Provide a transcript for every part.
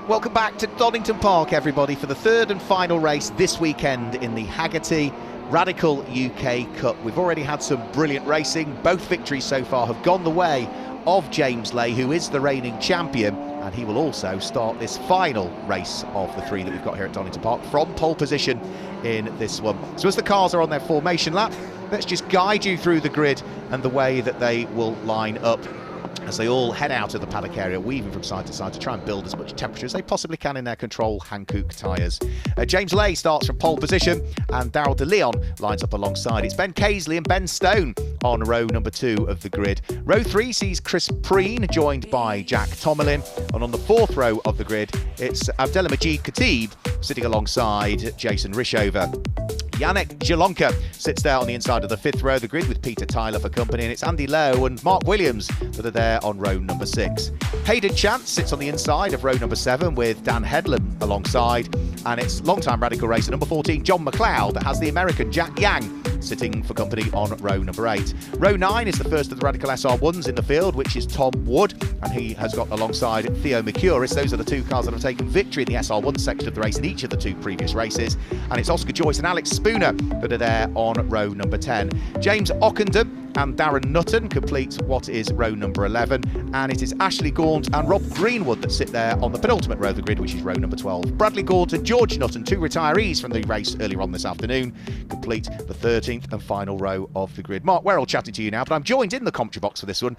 Welcome back to Donington Park, everybody, for the third and final race this weekend in the Hagerty Radical UK Cup. We've already had some brilliant racing. Both victories so far have gone the way of James Lay, who is the reigning champion, and he will also start this final race of the three that we've got here at Donington Park from pole position in this one. So as the cars are on their formation lap, let's just guide you through the grid and the way that they will line up as they all head out of the paddock area, weaving from side to side to try and build as much temperature as they possibly can in their Control Hankook tyres. James Lay starts from pole position and Daryl De Leon lines up alongside. It's Ben Casely and Ben Stone on row number 2 of the grid. Row 3 sees Chris Preen joined by Jack Tomlin, and on the 4th row of the grid it's Abdelhamid Khatib sitting alongside Jason Rishover. Yannick Jalonka sits there on the inside of the 5th row of the grid with Peter Tyler for company, and it's Andy Lowe and Mark Williams that are there on row number 6. Hayden Chance sits on the inside of row number 7 with Dan Headlam alongside, and it's long-time Radical racer number 14 John McLeod that has the American Jack Yang sitting for company on row number 8. Row 9 is the first of the Radical SR1s in the field, which is Tom Wood, and he has got alongside Theo Mercuris. Those are the two cars that have taken victory in the SR1 section of the race in each of the 2 previous races, and it's Oscar Joyce and Alex Spooner that are there on row number 10. James Ockenden and Darren Nutton complete what is row number 11, and it is Ashley Gaunt and Rob Greenwood that sit there on the penultimate row of the grid, which is row number 12. Bradley Gaunt and George Nutton, 2 retirees from the race earlier on this afternoon, complete the 13th and final row of the grid. Mark Werrell chatting to you now, but I'm joined in the commentary box for this one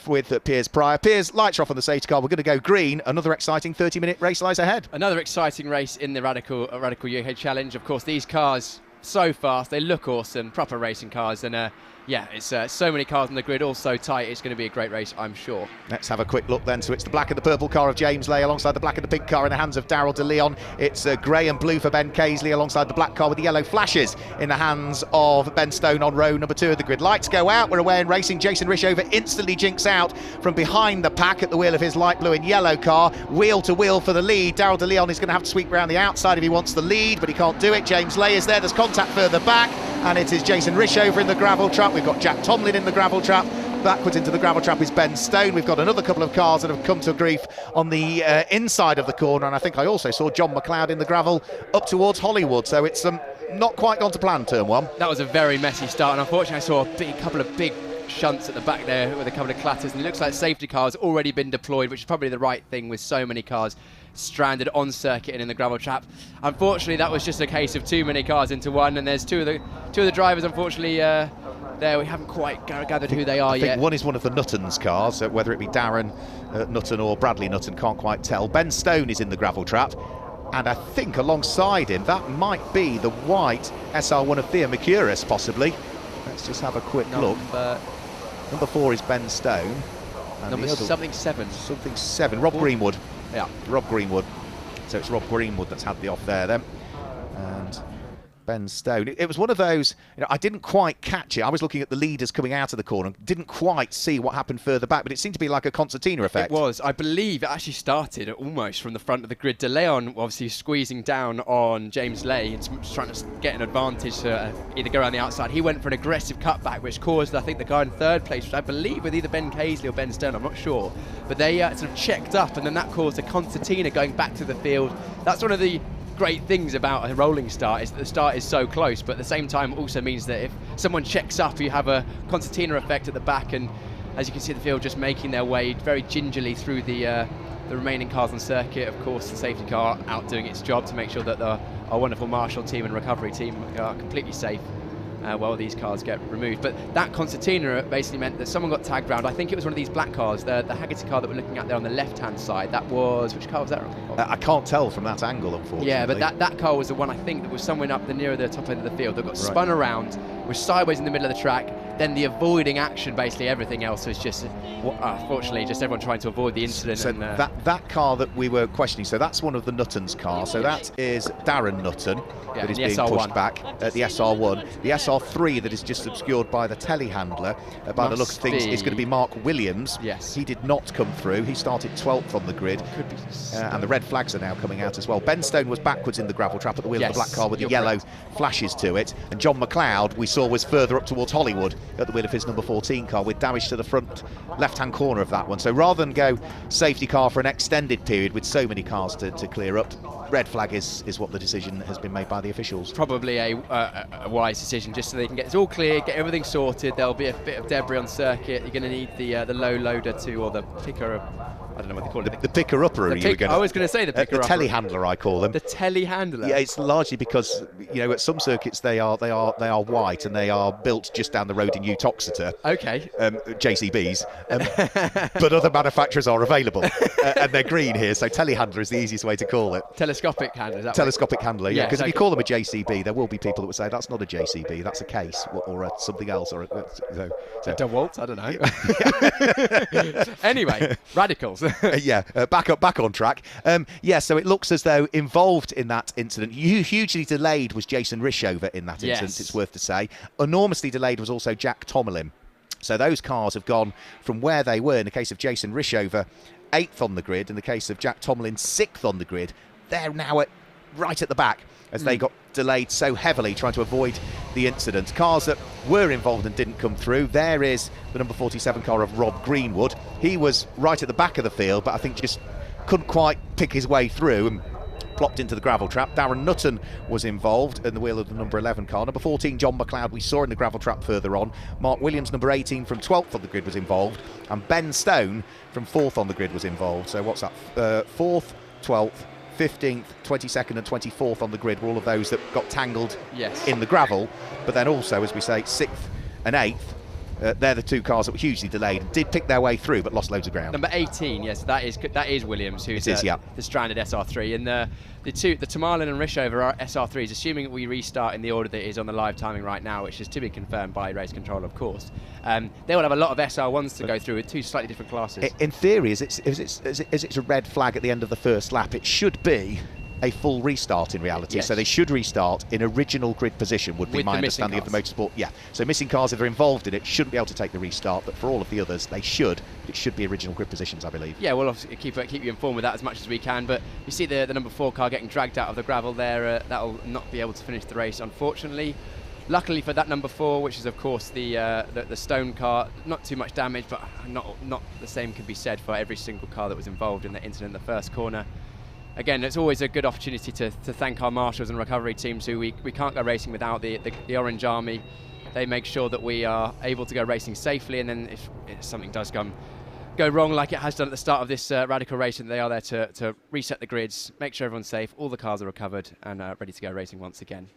with Piers Pryor. Piers, lights are off on the safety car. We're going to go green. Another exciting 30-minute race lies ahead. Another exciting race in the Radical UK Challenge. Of course, these cars so fast, they look awesome, proper racing cars, and yeah, it's so many cars on the grid, all so tight. It's going to be a great race, I'm sure. Let's have a quick look then. So it's the black and the purple car of James Lay alongside the black and the pink car in the hands of Daryl De Leon. It's grey and blue for Ben Casely alongside the black car with the yellow flashes in the hands of Ben Stone on row number 2 of the grid. Lights go out, we're away in racing. Jason Rishover instantly jinks out from behind the pack at the wheel of his light blue and yellow car. Wheel to wheel for the lead. Daryl De Leon is going to have to sweep around the outside if he wants the lead, but he can't do it. James Lay is there. There's contact further back, and it is Jason Rishover in the gravel trap. We've got Jack Tomlin in the gravel trap. Backwards into the gravel trap is Ben Stone. We've got another couple of cars that have come to grief on the inside of the corner, and I think I also saw John McLeod in the gravel up towards Hollywood. So it's not quite gone to plan, turn 1. That was a very messy start, and unfortunately I saw a couple of big shunts at the back there with a couple of clatters, and it looks like safety cars already been deployed, which is probably the right thing with so many cars stranded on circuit and in the gravel trap. Unfortunately, that was just a case of too many cars into one, and there's two of the drivers, unfortunately, there. We haven't quite gathered who they are yet. I think one is one of the Nutton's cars, whether it be Darren Nutton or Bradley Nutton, can't quite tell. Ben Stone is in the gravel trap, and I think alongside him that might be the white SR1 of Theo Mercuris, possibly. Let's just have a quick look. Number 4 is Ben Stone. And number something 7. Something 7. Rob Greenwood. Yeah. Rob Greenwood. So it's Rob Greenwood that's had the off there then. And Ben Stone. It was one of those, I didn't quite catch it. I was looking at the leaders coming out of the corner, didn't quite see what happened further back, but it seemed to be like a concertina effect. It was. I believe it actually started almost from the front of the grid. De Leon obviously squeezing down on James Lay and trying to get an advantage to either go around the outside. He went for an aggressive cutback, which caused, I think, the guy in 3rd place, which I believe with either Ben Casely or Ben Stone, I'm not sure. But they sort of checked up, and then that caused a concertina going back to the field. That's one of the great things about a rolling start, is that the start is so close, but at the same time also means that if someone checks up, you have a concertina effect at the back, and as you can see the field just making their way very gingerly through the remaining cars on circuit. Of course, the safety car out doing its job to make sure that our wonderful Marshall team and recovery team are completely safe while these cars get removed. But that concertina basically meant that someone got tagged round. I think it was one of these black cars, the Hagerty car that we're looking at there on the left-hand side. That was, which car was that? I can't tell from that angle, unfortunately. Yeah, but that car was the one, I think, that was somewhere up nearer the top end of the field that got spun around, was sideways in the middle of the track. Then the avoiding action, basically everything else was just, unfortunately, just everyone trying to avoid the incident. So and, that car that we were questioning, so that's one of the Nutton's cars. So that is Darren Nutton that is being SR1. pushed back at the SR1. The SR3 that is just obscured by the telehandler, by the look of things, is going to be Mark Williams. Yes. He did not come through. He started 12th on the grid. Could be and the red flags are now coming out as well. Ben Stone was backwards in the gravel trap at the wheel of the black car with the yellow flashes to it. And John McLeod, we saw, was further up towards Hollywood at the wheel of his number 14 car with damage to the front left-hand corner of that one. So rather than go safety car for an extended period with so many cars to clear up, red flag is what the decision has been made by the officials. Probably a wise decision, just so they can get it all clear, get everything sorted. There'll be a bit of debris on circuit. You're going to need the low loader or the picker. I don't know what they call it. The picker-upper. I was going to say the picker-upper. The telehandler, I call them. The telehandler. Yeah, it's largely because at some circuits they are white and they are built just down the road in Uttoxeter. Okay. JCBs, but other manufacturers are available, and they're green here. So telehandler is the easiest way to call it. Telescopic handler. Telescopic handler. Yeah. Because if you call them a JCB, there will be people that would say that's not a JCB, that's a case or something else. Or so. A DeWalt, I don't know. Anyway, radicals. Back on track. So it looks as though involved in that incident, hugely delayed was Jason Rishover in that incident, it's worth to say. Enormously delayed was also Jack Tomlin. So those cars have gone from where they were, in the case of Jason Rishover, 8th on the grid, in the case of Jack Tomlin, 6th on the grid. They're now right at the back as they got delayed so heavily trying to avoid the incident. Cars that were involved and didn't come through. There is the number 47 car of Rob Greenwood. He was right at the back of the field, but I think just couldn't quite pick his way through and plopped into the gravel trap. Darren Nutton was involved in the wheel of the number 11 car. Number 14, John McLeod, we saw in the gravel trap further on. Mark Williams, number 18, from 12th on the grid was involved. And Ben Stone from 4th on the grid was involved. So what's that? 4th, 12th, 15th, 22nd and 24th on the grid were all of those that got tangled in the gravel. But then also, as we say, 6th and 8th, they're the two cars that were hugely delayed and did pick their way through but lost loads of ground. Number 18, yes, that is Williams, who's the stranded SR3. And the Tamarlin and Rishover are SR3s, assuming that we restart in the order that is on the live timing right now, which is to be confirmed by race control, of course. They will have a lot of SR1s to go through with two slightly different classes. In theory, as it's a red flag at the end of the first lap, it should be a full restart in reality. So they should restart in original grid position, would be with my understanding of the motorsport. So missing cars, if they're involved in it, shouldn't be able to take the restart, but for all of the others they should. It should be original grid positions, I believe. Yeah, we'll obviously keep you informed with that as much as we can, but you see the number 4 car getting dragged out of the gravel there. That'll not be able to finish the race, unfortunately. Luckily for that number 4, which is of course the Stone car, not too much damage, but not the same can be said for every single car that was involved in the incident in the first corner. Again, it's always a good opportunity to thank our marshals and recovery teams, who we can't go racing without the Orange Army. They make sure that we are able to go racing safely, and then if something does go wrong like it has done at the start of this radical race, and they are there to reset the grids, make sure everyone's safe, all the cars are recovered and ready to go racing once again.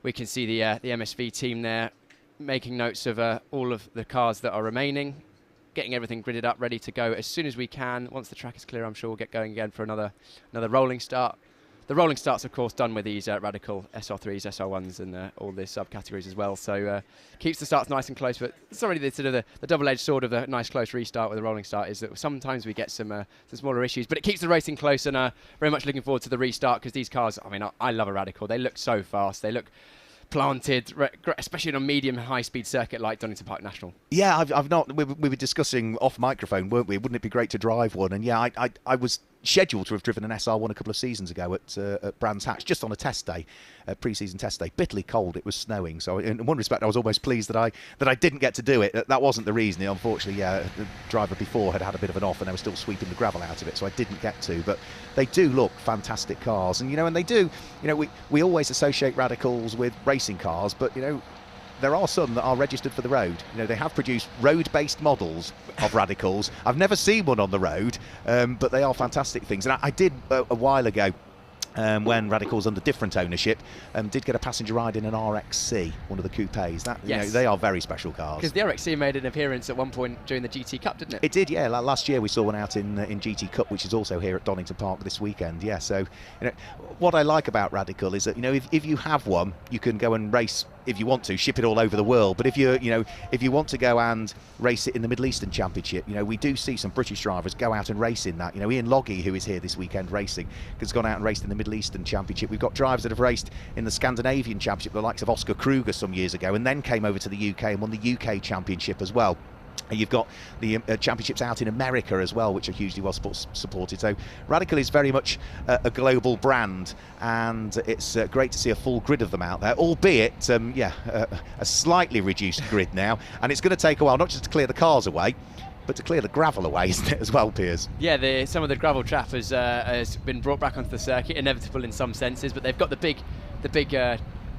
We can see the MSV team there making notes of all of the cars that are remaining, getting everything gridded up, ready to go as soon as we can. Once the track is clear, I'm sure we'll get going again for another rolling start. The rolling start's, of course, done with these radical SR3s, SR1s, and all the subcategories as well. So keeps the starts nice and close. But it's already the double-edged sword of the nice close restart with a rolling start is that sometimes we get some smaller issues, but it keeps the racing close. And very much looking forward to the restart, because these cars, I mean, I love a radical. They look so fast. They look planted, especially on a medium high-speed circuit like Donington Park National. Yeah, I've not. We were discussing off microphone, weren't we? Wouldn't it be great to drive one? And yeah, I was scheduled to have driven an SR1 a couple of seasons ago at Brands Hatch, just on a test day, a pre-season test day. Bitterly cold. It was snowing, so in one respect, I was almost pleased that I didn't get to do it. That wasn't the reason. Unfortunately, the driver before had a bit of an off, and they were still sweeping the gravel out of it, so I didn't get to. But they do look fantastic cars, and and they do. We always associate radicals with racing cars, but there are some that are registered for the road. They have produced road-based models of radicals. I've never seen one on the road, but they are fantastic things. And I did a while ago, when Radicals under different ownership, did get a passenger ride in an RXC, one of the coupes. They are very special cars. Because the RXC made an appearance at one point during the GT Cup, didn't it? It did, yeah. Last year we saw one out in GT Cup, which is also here at Donington Park this weekend. Yeah. So, what I like about Radical is that if you have one, you can go and race. If you want to, ship it all over the world. But if you want to go and race it in the Middle Eastern Championship, we do see some British drivers go out and race in that. Ian Loggy, who is here this weekend racing, has gone out and raced in the Middle Eastern Championship. We've got drivers that have raced in the Scandinavian Championship, the likes of Oscar Kruger some years ago, and then came over to the UK and won the UK Championship as well. You've got the championships out in America as well, which are hugely well supported. So Radical is very much a global brand, and it's great to see a full grid of them out there, albeit, a slightly reduced grid now. And it's going to take a while, not just to clear the cars away, but to clear the gravel away, isn't it, as well, Piers? Yeah, some of the gravel trap has been brought back onto the circuit, inevitable in some senses, but they've got the big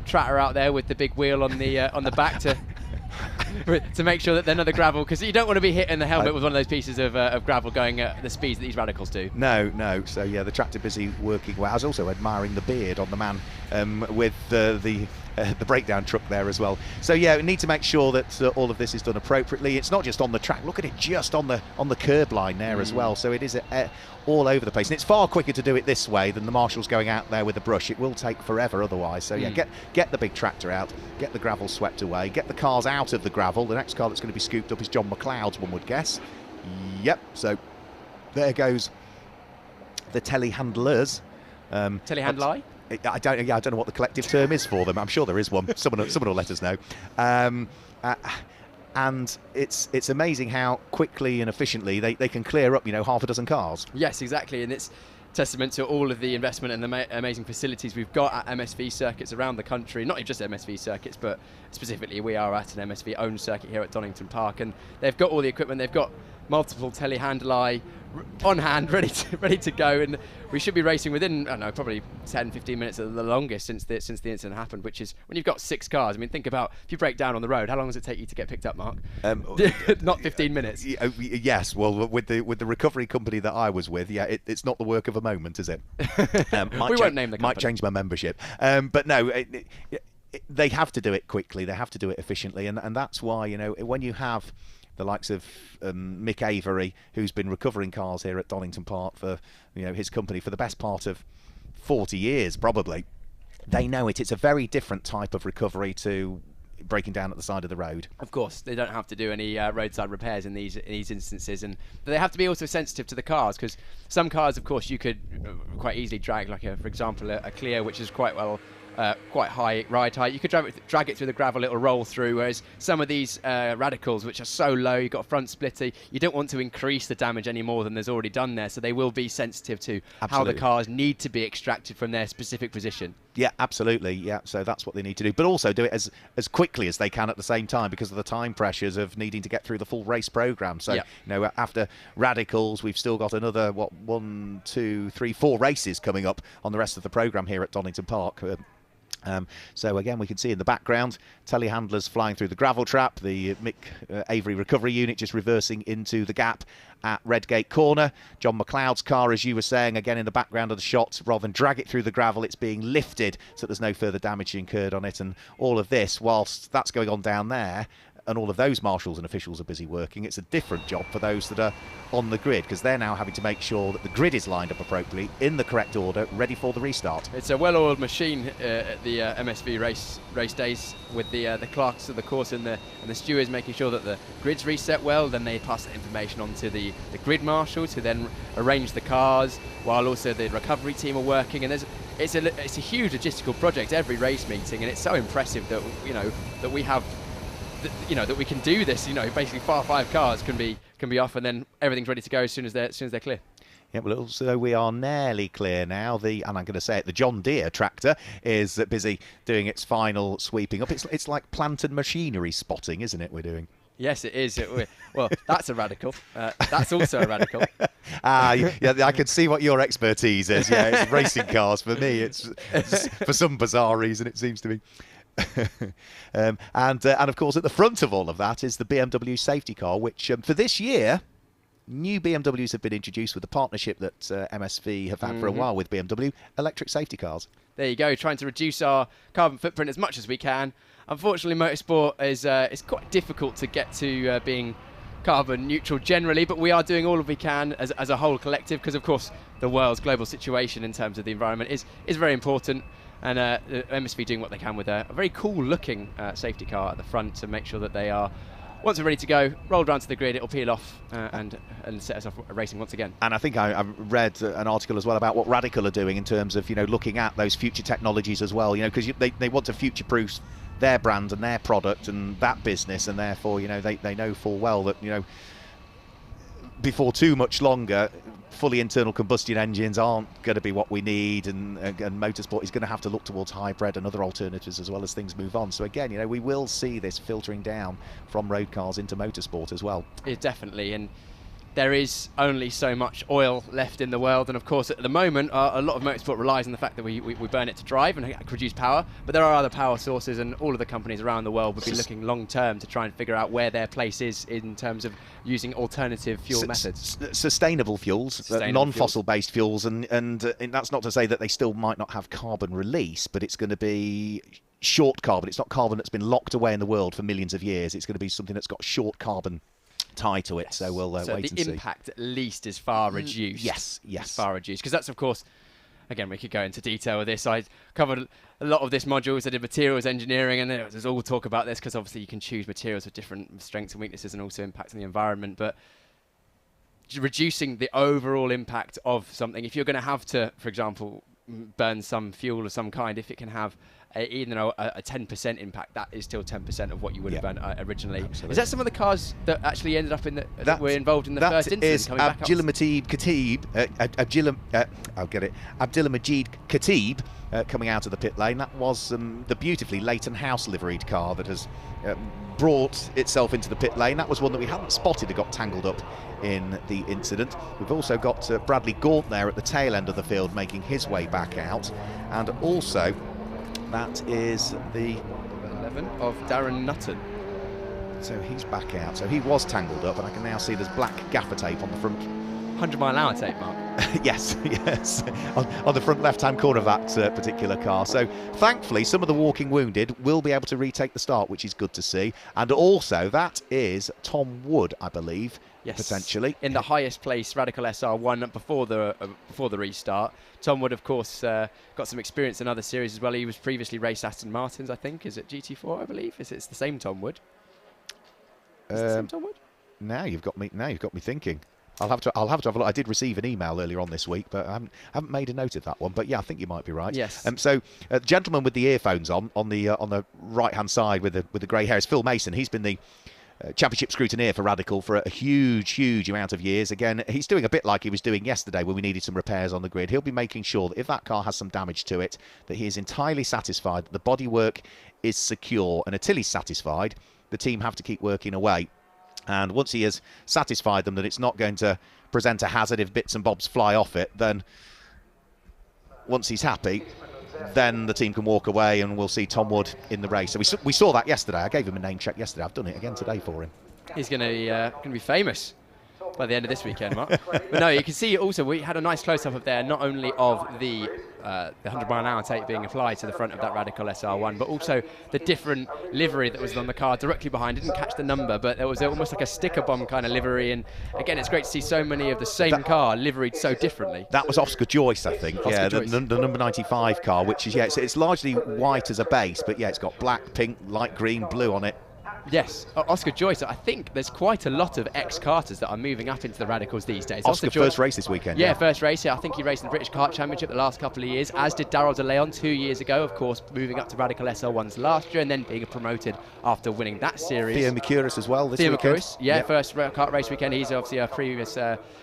tratter out there with the big wheel on the back to make sure that they're not the gravel, because you don't want to be hitting the helmet with one of those pieces of gravel going at the speeds that these Radicals do. No. So yeah, the tractor busy working well. I was also admiring the beard on the man with the breakdown truck there as well. So yeah, we need to make sure that all of this is done appropriately. It's not just on the track. Look at it, just on the curb line there as well. So it is all over the place, and it's far quicker to do it this way than the marshals going out there with a brush. It will take forever otherwise. So yeah, get the big tractor out, get the gravel swept away, get the cars out of the gravel. The next car that's going to be scooped up is John McLeod's, one would guess. Yep. So there goes the telehandlers. Telehandler? I don't know what the collective term is for them. I'm sure there is one. Someone will let us know. And it's amazing how quickly and efficiently they can clear up, half a dozen cars. Yes, exactly, and it's testament to all of the investment and the amazing facilities we've got at MSV circuits around the country. Not just MSV circuits, but specifically we are at an MSV owned circuit here at Donington Park, and they've got all the equipment. They've got multiple telehandler on hand, ready to go, and we should be racing within, I don't know, probably 10-15 minutes at the longest since the incident happened, which is when you've got 6 cars. I mean, think about if you break down on the road, how long does it take you to get picked up, Mark? Not 15 minutes. Yes, well, with the recovery company that I was with, it's not the work of a moment, is it? We won't name the company. Might change my membership, but no. They have to do it quickly. They have to do it efficiently, and that's why, when you have the likes of Mick Avery, who's been recovering cars here at Donington Park for his company for the best part of 40 years probably, they know it. It's a very different type of recovery to breaking down at the side of the road. Of course, they don't have to do any roadside repairs in these instances, but they have to be also sensitive to the cars, because some cars, of course, you could quite easily drag, like for example a Clio, which is quite high ride height. You could drag it through the gravel, it'll roll through, whereas some of these Radicals, which are so low, you've got a front splitter, you don't want to increase the damage any more than there's already done there, so they will be sensitive to how the cars need to be extracted from their specific position. Yeah, absolutely. Yeah, so that's what they need to do, but also do it as quickly as they can at the same time, because of the time pressures of needing to get through the full race program. So after Radicals, we've still got another 1, 2, 3, 4 races coming up on the rest of the program here at Donington Park. So again, we can see in the background telehandlers flying through the gravel trap, the Mick Avery recovery unit just reversing into the gap at Redgate Corner. John McLeod's car, as you were saying, again in the background of the shot, rather than drag it through the gravel, it's being lifted so there's no further damage incurred on it. And all of this, whilst that's going on down there, and all of those marshals and officials are busy working, it's a different job for those that are on the grid, because they're now having to make sure that the grid is lined up appropriately, in the correct order, ready for the restart. It's a well-oiled machine at the MSV race days, with the clerks of the course and the stewards making sure that the grid's reset well. Then they pass that information on to the grid marshals, who then arrange the cars, while also the recovery team are working. And it's a huge logistical project, every race meeting, and it's so impressive that that we have. That we can do this. Basically 5 cars can be off, and then everything's ready to go as soon as they're clear. Yeah, well, also we are nearly clear now. And I'm going to say it, the John Deere tractor is busy doing its final sweeping up. It's like plant and machinery spotting, isn't it? We're doing. Yes, it is. Well, that's a Radical. That's also a Radical. Yeah, I can see what your expertise is. Yeah, it's racing cars. For me, it's for some bizarre reason it seems to be. And of course, at the front of all of that is the BMW safety car, which for this year, new BMWs have been introduced with the partnership that MSV have had for a while with BMW, electric safety cars. There you go, trying to reduce our carbon footprint as much as we can. Unfortunately, motorsport is quite difficult to get to being carbon neutral generally, but we are doing all we can as a whole collective, because of course the world's global situation in terms of the environment is very important. And MSV doing what they can with a very cool looking safety car at the front to make sure that they are, once we're ready to go, rolled around to the grid, it'll peel off and set us off racing once again. And I think I read an article as well about what Radical are doing in terms of looking at those future technologies as well, because they want to future-proof their brand and their product and that business, and therefore, you know, they know full well that, you know, before too much longer, fully internal combustion engines aren't going to be what we need, and motorsport is going to have to look towards hybrid and other alternatives as well as things move on. So again, you know, we will see this filtering down from road cars into motorsport as well. Yeah, definitely. And there is only so much oil left in the world, and of course at the moment a lot of motorsport relies on the fact that we burn it to drive and produce power, but there are other power sources, and all of the companies around the world would be looking long term to try and figure out where their place is in terms of using alternative fuel methods. Sustainable fuels, non-fossil based fuels, and that's not to say that they still might not have carbon release, but it's going to be short carbon. It's not carbon that's been locked away in the world for millions of years. It's going to be something that's got short carbon tie to it, so we'll wait and see. The impact at least is far reduced. Yes. Far reduced, because that's, of course, again, we could go into detail with this. I covered a lot of this modules. I did materials engineering, and there's all talk about this, because obviously you can choose materials with different strengths and weaknesses and also impact on the environment, but reducing the overall impact of something, if you're going to have to, for example, burn some fuel of some kind, if it can have even though a 10% impact, that is still 10% of what you would have done originally. Absolutely. Is that some of the cars that actually ended up in the that were involved in the first incident? That is Abdulhamid Khatib coming out of the pit lane. That was the beautifully Leighton House liveried car that has brought itself into the pit lane. That was one that we hadn't spotted that got tangled up in the incident. We've also got Bradley Gaunt there at the tail end of the field making his way back out, and also that is the 11 of Darren Nutton. So he's back out. So he was tangled up, and I can now see there's black gaffer tape on the front. 100-mile-an-hour tape, Mark. yes, on the front left-hand corner of that particular car. So thankfully, some of the walking wounded will be able to retake the start, which is good to see. And also, that is Tom Wood, I believe, potentially. In the highest place Radical SR1 before the restart. Tom Wood, of course, got some experience in other series as well. He was previously raced Aston Martins, I think. Is it GT4, I believe? Is it the same Tom Wood? Is it the same Tom Wood? Now you've got me thinking. I'll have to have a look. I did receive an email earlier on this week, but I haven't made a note of that one. But yeah, I think you might be right. Yes. So the gentleman with the earphones on the right hand side with the grey hair is Phil Mason. He's been the championship scrutineer for Radical for a huge amount of years. Again, he's doing a bit like he was doing yesterday when we needed some repairs on the grid. He'll be making sure that if that car has some damage to it, that he is entirely satisfied that the bodywork is secure. And until he's satisfied, the team have to keep working away. And once he has satisfied them that it's not going to present a hazard if bits and bobs fly off it, then once he's happy, then the team can walk away and we'll see Tom Wood in the race. So we saw that yesterday. I gave him a name check yesterday. I've done it again today for him. He's going to be famous by the end of this weekend, Mark. But no, you can see also we had a nice close-up of there, not only of the 100-mile-an-hour tape being applied to the front of that Radical SR1, but also the different livery that was on the car directly behind. Didn't catch the number, but there was almost like a sticker bomb kind of livery. And again, it's great to see so many of the same car liveried so differently. That was Oscar Joyce, I think. The number 95 car, which is, it's largely white as a base, but yeah, it's got black, pink, light green, blue on it. Yes, Oscar Joyce. I think there's quite a lot of ex-karters that are moving up into the Radicals these days. Oscar first race this weekend. Yeah, first race. Yeah, I think he raced in the British Kart Championship the last couple of years, as did Darrell De Leon 2 years ago, of course, moving up to Radical SR1s last year and then being promoted after winning that series. Theo Mercouris as well this weekend. First kart race weekend. He's obviously a previous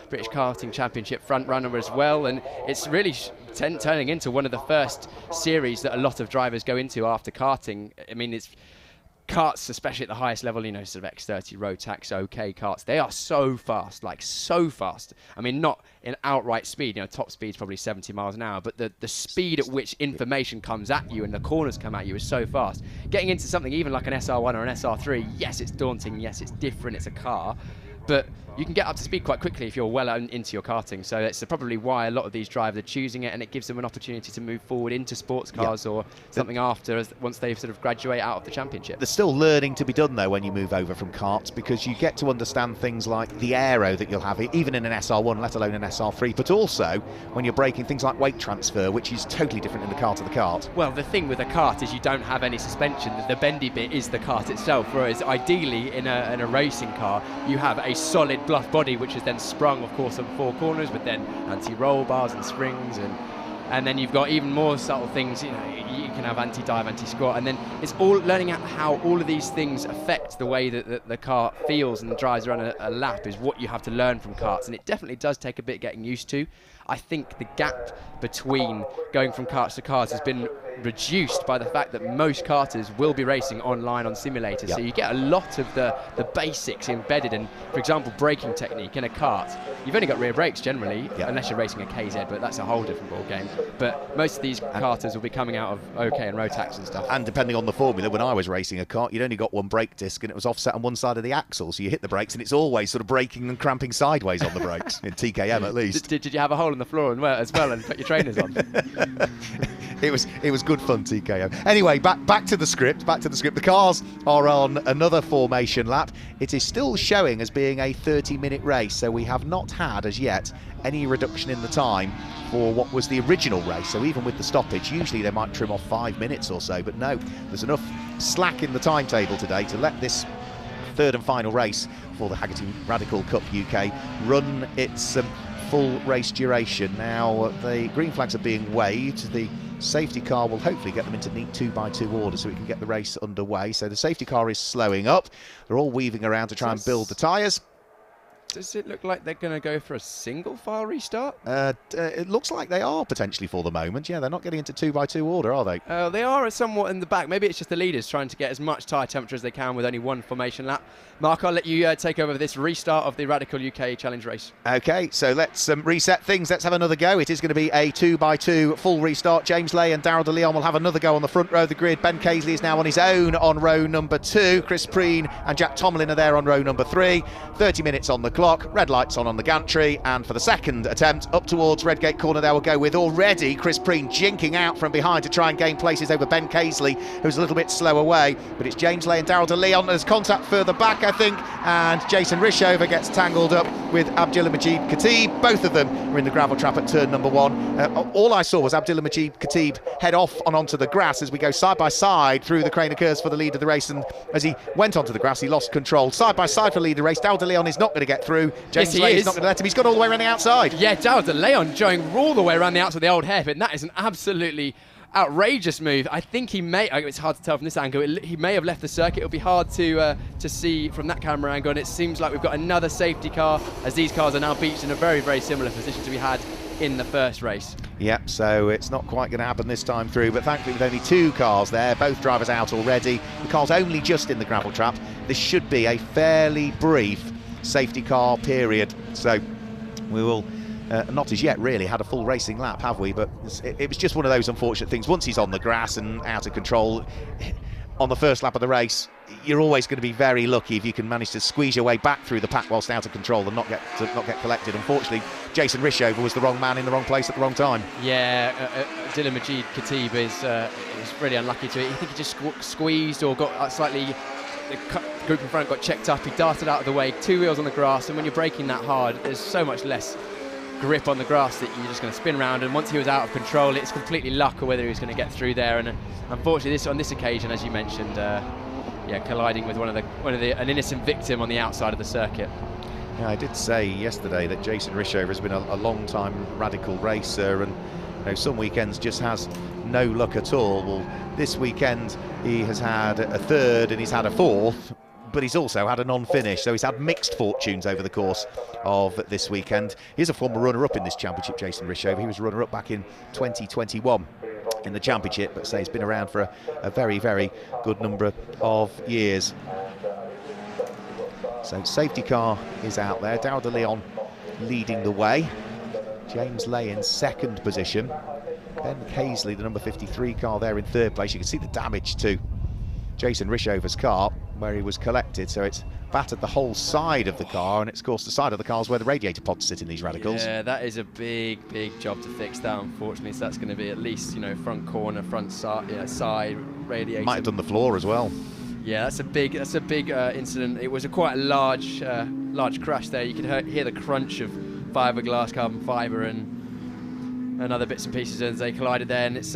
British Karting Championship front runner as well, and it's really turning into one of the first series that a lot of drivers go into after karting. I mean, it's karts, especially at the highest level, sort of X30 Rotax OK karts, they are so fast, like so fast. I mean, not in outright speed, top speed's probably 70 miles an hour, but the speed at which information comes at you and the corners come at you is so fast. Getting into something even like an SR1 or an SR3, yes, it's daunting, yes, it's different, it's a car, but you can get up to speed quite quickly if you're well into your karting. So that's probably why a lot of these drivers are choosing it, and it gives them an opportunity to move forward into sports cars or something after, once they sort of graduate out of the championship. There's still learning to be done though when you move over from karts, because you get to understand things like the aero that you'll have, even in an SR1, let alone an SR3, but also when you're braking, things like weight transfer, which is totally different in the car to the kart. Well, the thing with a kart is you don't have any suspension. The bendy bit is the kart itself, whereas ideally in a racing car, you have a solid bluff body which is then sprung, of course, on four corners with then anti-roll bars and springs, and then you've got even more subtle things. you can have anti-dive, anti-squat, and then it's all learning out how all of these things affect the way that the car feels and drives around a lap is what you have to learn from karts, and it definitely does take a bit getting used to. I think the gap between going from karts to cars has been reduced by the fact that most karters will be racing online on simulators. Yep. So you get a lot of the basics embedded in, for example, braking technique in a kart. You've only got rear brakes generally, Yep. unless you're racing a KZ, but that's a whole different ball game. But most of these karters will be coming out of OK and Rotax and stuff. And depending on the formula, when I was racing a kart, you'd only got one brake disc and it was offset on one side of the axle. So you hit the brakes and it's always sort of braking and cramping sideways on the brakes, in TKM at least. Did you have a hole in the floor as well and put your trainers on? It was good fun, TKO. Anyway, back to the script. The cars are on another formation lap. It is still showing as being a 30-minute race, so we have not had as yet any reduction in the time for what was the original race. So even with the stoppage, usually they might trim off 5 minutes or so, but no, there's enough slack in the timetable today to let this third and final race for the Hagerty Radical Cup UK run its full race duration. Now the green flags are being waved. The safety car will hopefully get them into neat 2x2 order so we can get the race underway. So the safety car is slowing up. They're all weaving around to try and build the tyres. Does it look like they're going to go for a single file restart? It looks like they are potentially for the moment. Yeah, they're not getting into 2x2 order, are they? They are somewhat in the back. Maybe it's just the leaders trying to get as much tyre temperature as they can with only one formation lap. Mark, I'll let you take over this restart of the Radical UK Challenge race. OK, so let's reset things. Let's have another go. It is going to be a 2x2 full restart. James Lay and Daryl de Leon will have another go on the front row of the grid. Ben Casely is now on his own on row number 2. Chris Preen and Jack Tomlin are there on row number 3. 30 minutes on the clock. Red lights on the gantry, and for the second attempt up towards Redgate Corner there we'll go with already Chris Preen jinking out from behind to try and gain places over Ben Casely, who's a little bit slow away, but it's James Lay and Daryl de Leon. There's contact further back, I think, and Jason Rishover gets tangled up with Abdullah-Majid Khatib. Both of them are in the gravel trap at turn number 1. All I saw was Abdullah-Majid Khatib head off and onto the grass as we go side by side through the Craner curves for the lead of the race, and as he went onto the grass he lost control. Side by side for the lead of the race. Daryl de Leon is not going to get through. James Lay is not going to let him. He's got all the way around the outside. Yeah, Daryl de Leon going all the way around the outside of the old hairpin. That is an absolutely outrageous move. I think he may, it's hard to tell from this angle, he may have left the circuit. It'll be hard to see from that camera angle, and it seems like we've got another safety car as these cars are now beached in a very, very similar position to we had in the first race. Yep, so it's not quite going to happen this time through, but thankfully with only 2 cars there, both drivers out already, the car's only just in the gravel trap, this should be a fairly brief safety car period. So we will not as yet really had a full racing lap, have we? But it was just one of those unfortunate things. Once he's on the grass and out of control on the first lap of the race, you're always going to be very lucky if you can manage to squeeze your way back through the pack whilst out of control and not get collected. Unfortunately, Jason Rishover was the wrong man in the wrong place at the wrong time. Yeah, Abdullah-Majid Khatib is really unlucky to it. I think he just squeezed or got slightly. The group in front got checked up. He darted out of the way, 2 wheels on the grass, and when you're braking that hard, there's so much less grip on the grass that you're just going to spin around. And once he was out of control, it's completely luck or whether he was going to get through there. And unfortunately, on this occasion, as you mentioned, colliding with an innocent victim on the outside of the circuit. Yeah, I did say yesterday that Jason Rishover has been a long-time radical racer, and some weekends just has no luck at all. Well, this weekend he has had a third and he's had a fourth, but he's also had a non-finish, so he's had mixed fortunes over the course of this weekend. He's a former runner-up in this championship, Jason Rishover. He was runner-up back in 2021 in the championship, but say he's been around for a very, very good number of years. So safety car is out there. Daryl de Leon leading the way. James Lay in second position. Ben Casely, the number 53 car, there in third place. You can see the damage to Jason Rishover's car where he was collected, so it's battered the whole side of the car, and it's of course the side of the cars where the radiator pods sit in these radicals. Yeah, that is a big job to fix that, unfortunately. So that's going to be at least front corner, front side, side radiator. Might have done the floor as well. Yeah, that's a big incident. It was quite a large crash there. You could hear the crunch of fiberglass, carbon fibre, and other bits and pieces as they collided there. And it's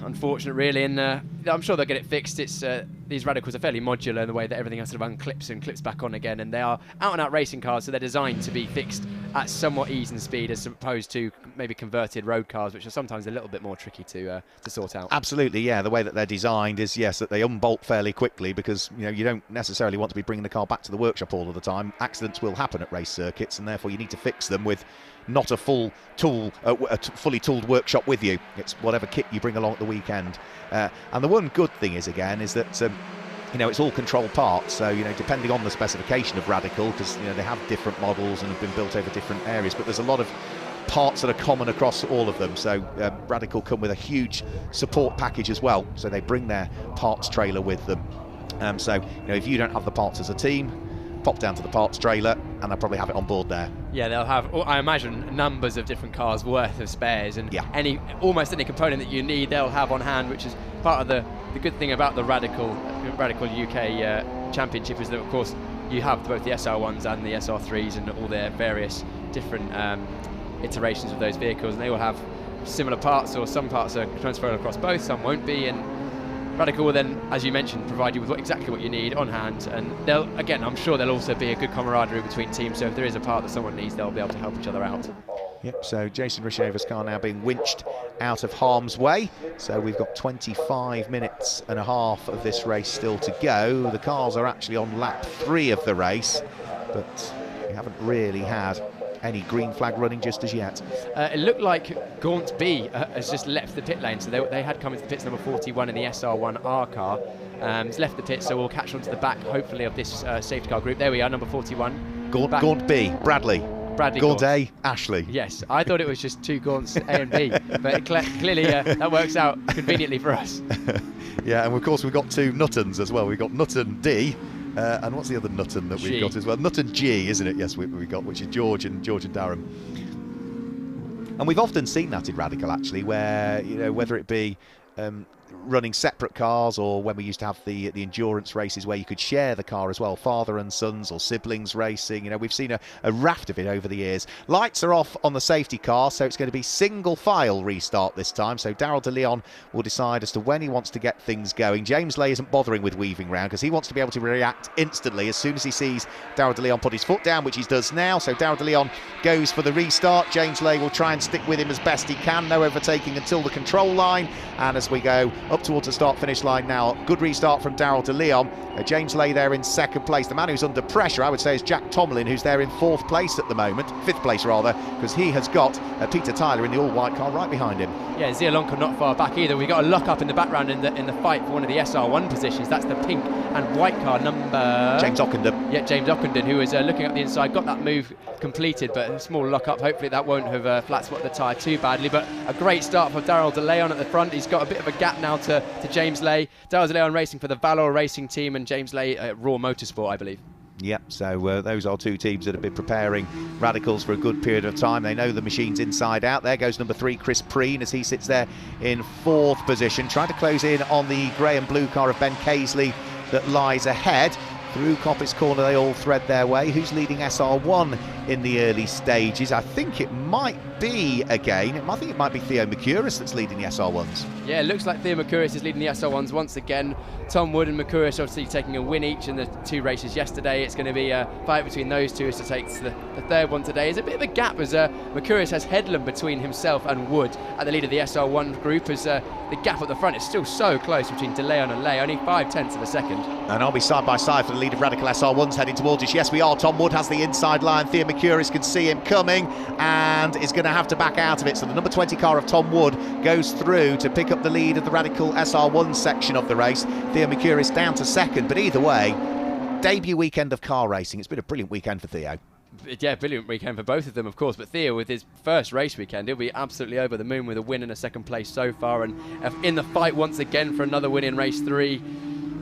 unfortunate, really. And I'm sure they'll get it fixed. It's the these Radicals are fairly modular in the way that everything else sort of unclips and clips back on again, and they are out-and-out racing cars, so they're designed to be fixed at somewhat ease and speed as opposed to maybe converted road cars, which are sometimes a little bit more tricky to sort out. Absolutely, yeah. The way that they're designed is, yes, that they unbolt fairly quickly, because you don't necessarily want to be bringing the car back to the workshop all of the time. Accidents will happen at race circuits, and therefore you need to fix them with not a full tool, fully tooled workshop with you. It's whatever kit you bring along at the weekend. And the one good thing is that it's all controlled parts, so depending on the specification of Radical, because they have different models and have been built over different areas, but there's a lot of parts that are common across all of them. So Radical come with a huge support package as well, so they bring their parts trailer with them. So if you don't have the parts as a team, pop down to the parts trailer and they'll probably have it on board there. Yeah, they'll have, I imagine, numbers of different cars worth of spares, and almost any component that you need they'll have on hand, which is part of the good thing about the Radical UK Championship, is that of course you have both the SR1s and the SR3s and all their various different iterations of those vehicles, and they will have similar parts, or some parts are transferable across both, some won't be, and Radical will then, as you mentioned, provide you with exactly what you need on hand, and I'm sure there'll also be a good camaraderie between teams, so if there is a part that someone needs, they'll be able to help each other out. Yep, so Jason Risheva's car now being winched out of harm's way, so we've got 25 minutes and a half of this race still to go. The cars are actually on lap 3 of the race, but we haven't really had any green flag running just as yet. It looked like Gaunt B has just left the pit lane, so they had come into the pits number 41 in the SR1R car. It's left the pit, so we'll catch on to the back, hopefully, of this safety car group. There we are, number 41. Gaunt B, Bradley. Gaunt A, Ashley. Yes, I thought it was just two Gaunts, A and B, but clearly that works out conveniently for us. Yeah, and of course we've got 2 Nuttons as well. We've got Nutton D, and what's the other Nutton that we've got as well? Nutton G, isn't it? Yes, we've got, which is George and Darren. And we've often seen that in Radical, actually, where, whether it be running separate cars, or when we used to have the endurance races where you could share the car as well, father and sons or siblings racing. We've seen a raft of it over the years. Lights are off on the safety car, so it's going to be single file restart this time, so Daryl de Leon will decide as to when he wants to get things going. James Lay isn't bothering with weaving round because he wants to be able to react instantly as soon as he sees Daryl de Leon put his foot down, which he does now. So Daryl de Leon goes for the restart. James Lay will try and stick with him as best he can, no overtaking until the control line, and as we go up towards the start-finish line now, good restart from Daryl de Leon. James Lay there in second place. The man who's under pressure, I would say, is Jack Tomlin, who's there in 4th place at the moment, 5th place rather, because he has got Peter Tyler in the all-white car right behind him. Yeah, Zielonka not far back either. We got a lock-up in the background in the fight for one of the SR1 positions. That's the pink and white car, number... James Ockenden. Yeah, James Ockenden, who was looking up the inside, got that move completed, but a small lock-up. Hopefully that won't have flat-spotted the tyre too badly, but a great start for Daryl de Leon at the front. He's got a bit of a gap now to James Lay. Daryl de Leon racing for the Valor Racing team, and James Lay at Raw Motorsport, I believe. Yep, so those are 2 teams that have been preparing Radicals for a good period of time. They know the machines inside out. There goes number 3, Chris Preen, as he sits there in 4th position, trying to close in on the grey and blue car of Ben Casely that lies ahead. Through Coppice Corner they all thread their way. Who's leading SR1 in the early stages? I think it might be, again, I think it might be Theo Mercouris that's leading the SR1s. Yeah, it looks like Theo Mercouris is leading the SR1s once again. Tom Wood and Mercouris obviously taking a win each in the 2 races yesterday. It's going to be a fight between those 2 as to take the 3rd one today. There's a bit of a gap as Mercouris has headland between himself and Wood at the lead of the SR1 group, as the gap at the front is still so close between De Leon and Lay, only 5/10 of a second. And I'll be side by side for the lead of Radical SR1s heading towards us. Yes, we are. Tom Wood has the inside line. Theo Mercouris can see him coming and is going to have to back out of it. So the number 20 car of Tom Wood goes through to pick up the lead of the Radical SR1 section of the race. Theo Mercouris down to 2nd, but either way, debut weekend of car racing. It's been a brilliant weekend for Theo. Yeah, brilliant weekend for both of them, of course, but Theo, with his first race weekend, he'll be absolutely over the moon with a win and a 2nd place so far, and in the fight once again for another win in race 3.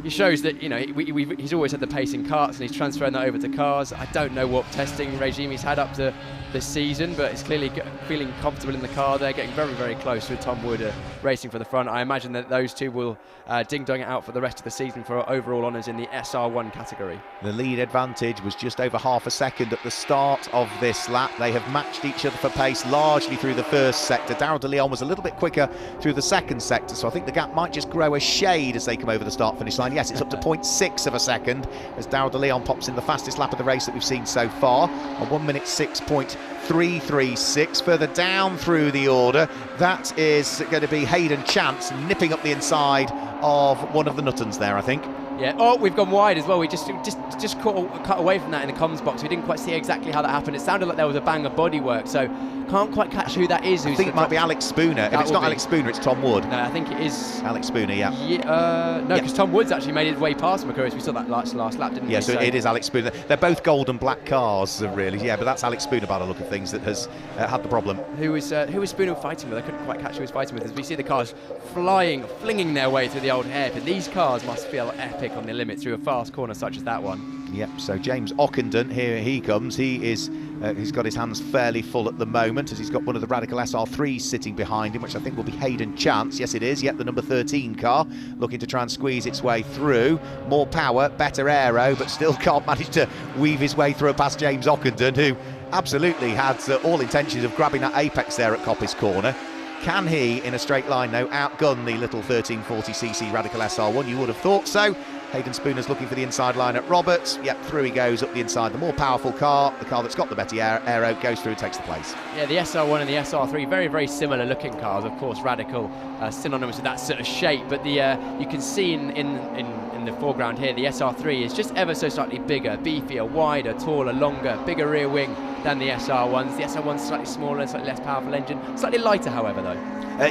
He shows that, he's always had the pace in karts, and he's transferring that over to cars. I don't know what testing regime he's had up to this season, but it's clearly feeling comfortable in the car. They're getting very, very close with Tom Wood racing for the front. I imagine that those 2 will ding-dong it out for the rest of the season for overall honours in the SR1 category. The lead advantage was just over half a second at the start of this lap. They have matched each other for pace largely through the 1st sector. Daryl de Leon was a little bit quicker through the 2nd sector, so I think the gap might just grow a shade as they come over the start-finish line. line. Yes, it's up to 0.6 of a second as Darryl de Leon pops in the fastest lap of the race that we've seen so far on 1 minute 6.336. Further down through the order, that is going to be Hayden Chance nipping up the inside of one of the Nuttons there, I think. Yeah. Oh, we've gone wide as well. We just cut away from that in the comms box. We didn't quite see exactly how that happened. It sounded like there was a bang of bodywork, so can't quite catch who that is. I think it might be Alex Spooner. If it's not Alex Spooner, it's Tom Wood. No, I think it is Alex Spooner. Yeah. No, because Tom Wood's actually made his way past McCurry. We saw that last lap, didn't we? Yeah, so it is Alex Spooner. They're both gold and black cars, really. Yeah, but that's Alex Spooner by the look of things that has had the problem. Who was Spooner fighting with? I couldn't quite catch who he was fighting with. As we see the cars flinging their way through the old hairpin. These cars must feel epic on the limit through a fast corner such as that one. Yep, so James Ockenden, here he comes. He's got his hands fairly full at the moment as he's got one of the Radical SR3s sitting behind him, which I think will be Hayden Chance. Yes, it is. Yep, the number 13 car looking to try and squeeze its way through. More power, better aero, but still can't manage to weave his way through past James Ockenden, who absolutely had all intentions of grabbing that apex there at Coppice Corner. Can he, in a straight line, though, outgun the little 1340cc Radical SR1? You would have thought so. Hayden Spooner's looking for the inside line at Roberts. Yep, through he goes up the inside. The more powerful car, the car that's got the better aero, goes through and takes the place. Yeah, the SR1 and the SR3, very, very similar looking cars. Of course, Radical, synonymous with that sort of shape. But the you can see in the foreground here, the SR3 is just ever so slightly bigger, beefier, wider, taller, longer, bigger rear wing than the SR1s. The SR1's slightly smaller, slightly less powerful engine. Slightly lighter, however, though.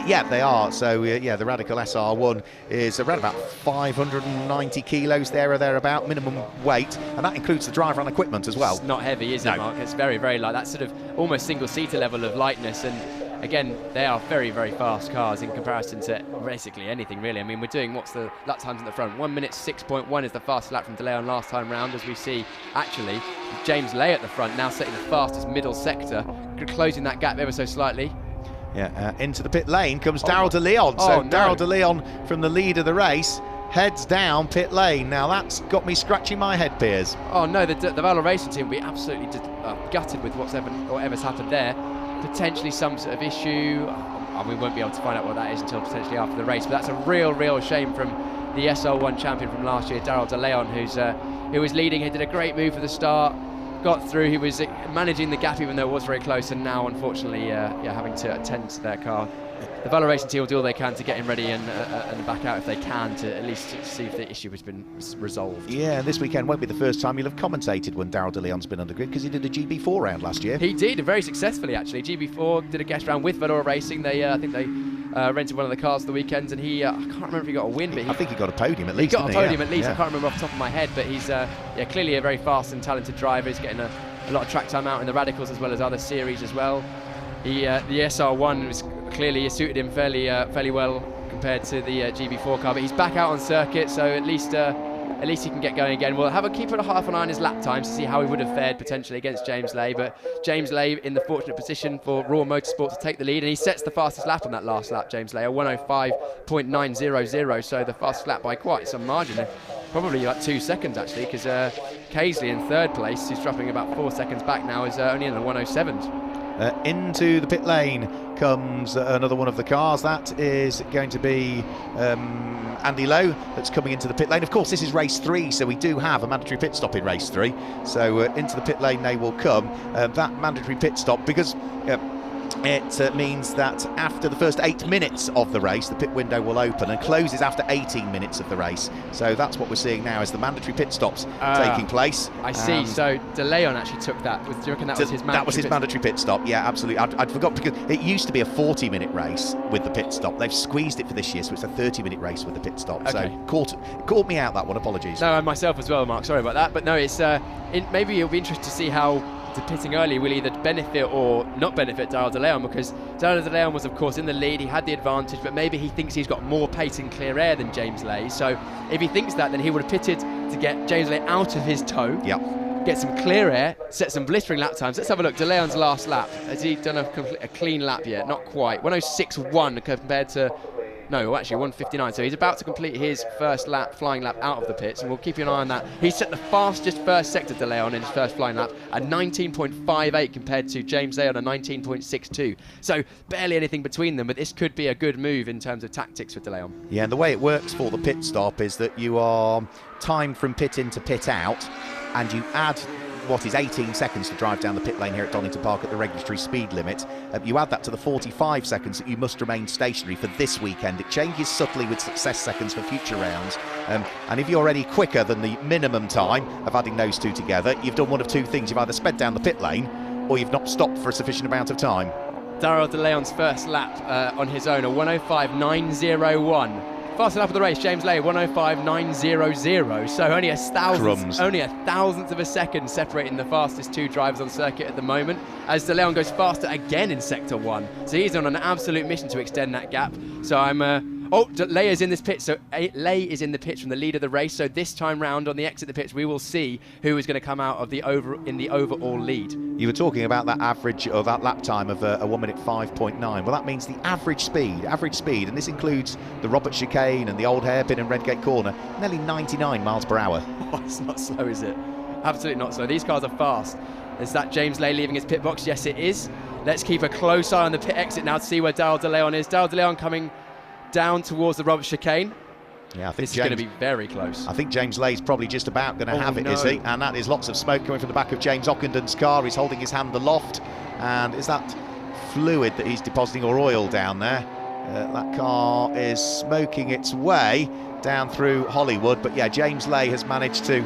Yeah, they are. So, yeah, the Radical SR1 is around about 590 kilos there or thereabout, minimum weight, and that includes the driver and equipment as well. It's not heavy, is it, Mark? It's very, very light. That's sort of almost single-seater level of lightness, and again, they are very, very fast cars in comparison to basically anything, really. I mean, we're doing, what's the lap times at the front? 1 minute 6.1 is the fastest lap from de Leon last time round, as we see, actually, James Lay at the front, now setting the fastest middle sector, closing that gap ever so slightly. Yeah, into the pit lane comes Darryl de Leon. So Darryl de Leon from the lead of the race heads down pit lane. Now that's got me scratching my head, Piers. Oh no, the Valor Racing team will be absolutely gutted with whatever's happened there. Potentially some sort of issue. We won't be able to find out what that is until potentially after the race. But that's a real shame from the SL1 champion from last year, Darryl de Leon, who was leading. He did a great move for the start. Got through, he was managing the gap even though it was very close, and now unfortunately having to attend to their car. The Valor Racing team will do all they can to get him ready and back out if they can, to at least see if the issue has been resolved. Yeah, this weekend won't be the first time you'll have commentated when Darryl de Leon's been under grid, because he did a GB4 round last year. He did, very successfully actually. GB4 did a guest round with Valor Racing. They I think they rented one of the cars for the weekends, and he I can't remember if he got a win, but I think he got a podium at least. He got a podium at least. Yeah. I can't remember off the top of my head, but he's clearly a very fast and talented driver. He's getting a lot of track time out in the Radicals as well as other series as well. The SR1 was clearly suited him fairly well compared to the GB4 car, but he's back out on circuit, so at least he can get going again. We'll keep it a half an eye on his lap times to see how he would have fared potentially against James Lay, but James Lay in the fortunate position for Raw Motorsport to take the lead, and he sets the fastest lap on that last lap, James Lay, a 1:05.900, so the fastest lap by quite some margin, probably like 2 seconds actually, because Casely in third place, who's dropping about 4 seconds back now, is only in the 1:07s. Into the pit lane comes another one of the cars. That is going to be Andy Lowe that's coming into the pit lane. Of course, this is race 3, so we do have a mandatory pit stop in race 3. So into the pit lane they will come. That mandatory pit stop, because it means that after the first 8 minutes of the race, the pit window will open and closes after 18 minutes of the race. So that's what we're seeing now, is the mandatory pit stops taking place. I see. So de Leon actually took that. Do you reckon that was his mandatory? That was his mandatory pit stop. Yeah, absolutely. I'd forgot, because it used to be a 40-minute race with the pit stop. They've squeezed it for this year, so it's a 30-minute race with the pit stop. Okay. So caught me out that one. Apologies. No, and myself as well, Mark. Sorry about that. But no, it's maybe it'll be interesting to see how the pitting early will either benefit or not benefit Darryl de Leon, because Darryl de Leon was of course in the lead, he had the advantage, but maybe he thinks he's got more pace and clear air than James Lay. So if he thinks that, then he would have pitted to get James Lay out of his tow, get some clear air, set some blistering lap times. Let's have a look. De Leon's last lap, has he done a clean lap yet? Not quite. 1:06.1 compared to No, actually 1:59. So he's about to complete his first lap, flying lap out of the pits, and we'll keep an eye on that. He set the fastest first sector delay on in his first flying lap at 19.58 compared to James Lay on a 19.62. So barely anything between them, but this could be a good move in terms of tactics for De Leon. Yeah, and the way it works for the pit stop is that you are timed from pit in to pit out, and you add what is 18 seconds to drive down the pit lane here at Donington Park at the regulatory speed limit. You add that to the 45 seconds that you must remain stationary for this weekend. It changes subtly with success seconds for future rounds. And if you're any quicker than the minimum time of adding those two together, you've done one of two things. You've either sped down the pit lane or you've not stopped for a sufficient amount of time. Daryl De Leon's first lap on his own, a 1:05.901. Fast lap of the race, James Lay, 1:05.900. So only a thousandth of a second separating the fastest two drivers on circuit at the moment, as De Leon goes faster again in Sector 1. So he's on an absolute mission to extend that gap. So Lay is in this pit. So Lay is in the pits from the lead of the race. So this time round on the exit of the pits, we will see who is going to come out of the overall lead. You were talking about that average, or that lap time of a 1:05.9. Well, that means the average speed, and this includes the Robert Chicane and the Old Hairpin and Redgate Corner, nearly 99 miles per hour. Oh, it's not slow, is it? Absolutely not slow. These cars are fast. Is that James Lay leaving his pit box? Yes, it is. Let's keep a close eye on the pit exit now to see where Daryl De Leon is. Daryl De Leon coming down towards the Robert Chicane. Yeah, I think this is going to be very close. I think James Lay's probably just about going to have it, is he? And that is lots of smoke coming from the back of James Ockendon's car. He's holding his hand aloft. And is that fluid that he's depositing, or oil down there? That car is smoking its way down through Hollywood. But yeah, James Lay has managed to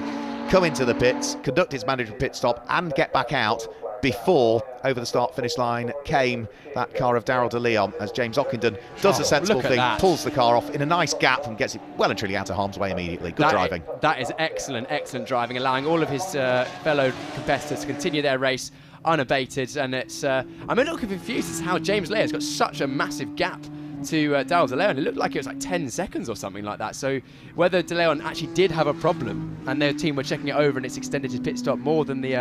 come into the pits, conduct his mandatory pit stop and get back out before over the start-finish line came that car of Daryl De Leon, as James Ockendon does a sensible thing, pulls the car off in a nice gap and gets it well and truly out of harm's way immediately. Good driving. That is excellent driving, allowing all of his fellow competitors to continue their race unabated. And it's I'm a little confused as to how James Lay has got such a massive gap to Daryl De Leon. It looked like it was like 10 seconds or something like that. So whether De Leon actually did have a problem and their team were checking it over and it's extended his pit stop more than the